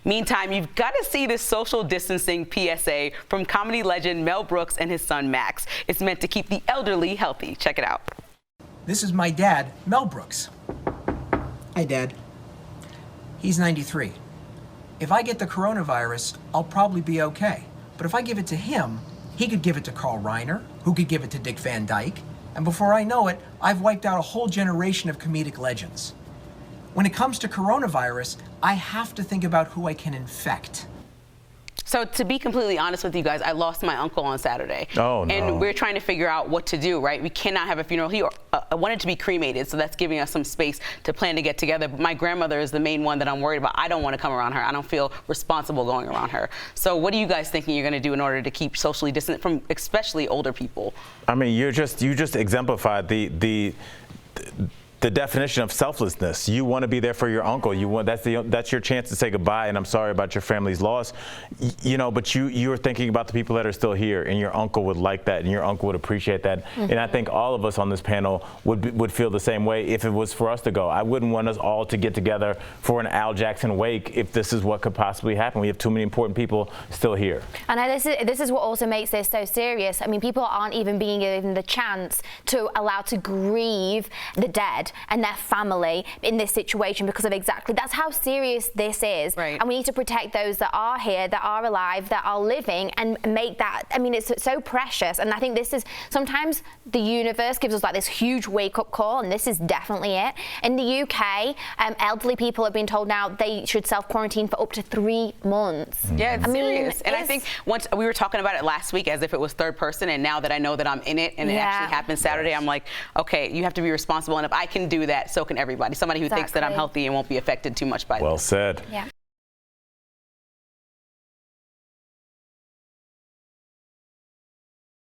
Meantime, you've got to see this social distancing PSA from comedy legend Mel Brooks and his son Max. It's meant to keep the elderly healthy. Check it out. This is my dad, Mel Brooks. Hi, Dad. He's 93. If I get the coronavirus, I'll probably be okay. But if I give it to him, he could give it to Carl Reiner, who could give it to Dick Van Dyke. And before I know it, I've wiped out a whole generation of comedic legends. When it comes to coronavirus, I have to think about who I can infect. So to be completely honest with you guys, I lost my uncle on Saturday. Oh, no. And we're trying to figure out what to do, right? We cannot have a funeral. He wanted to be cremated, so that's giving us some space to plan to get together. But my grandmother is the main one that I'm worried about. I don't want to come around her. I don't feel responsible going around her. So what are you guys thinking you're going to do in order to keep socially distant from especially older people? I mean, you just exemplified the definition of selflessness. You want to be there for your uncle. You want that's your chance to say goodbye. And I'm sorry about your family's loss. You know, but you're thinking about the people that are still here, and your uncle would like that, and your uncle would appreciate that. Mm-hmm. And I think all of us on this panel would feel the same way if it was for us to go. I wouldn't want us all to get together for an Al Jackson wake if this is what could possibly happen. We have too many important people still here. And this is what also makes this so serious. I mean, people aren't even being given the chance to allow to grieve the dead and their family in this situation because of that's how serious this is. Right. And we need to protect those that are here, that are alive, that are living, and make that, I mean, it's so precious. And I think this is, sometimes the universe gives us like this huge wake-up call, and this is definitely it. In the UK, elderly people have been told now they should self-quarantine for up to 3 months. Yeah, it's serious. And I think once we were talking about it last week as if it was third person, and now that I know that I'm in it and it actually happened Saturday, I'm like, okay, you have to be responsible. And if I can do that, so can everybody. Somebody who thinks that I'm healthy and won't be affected too much by this. Well said. Yeah.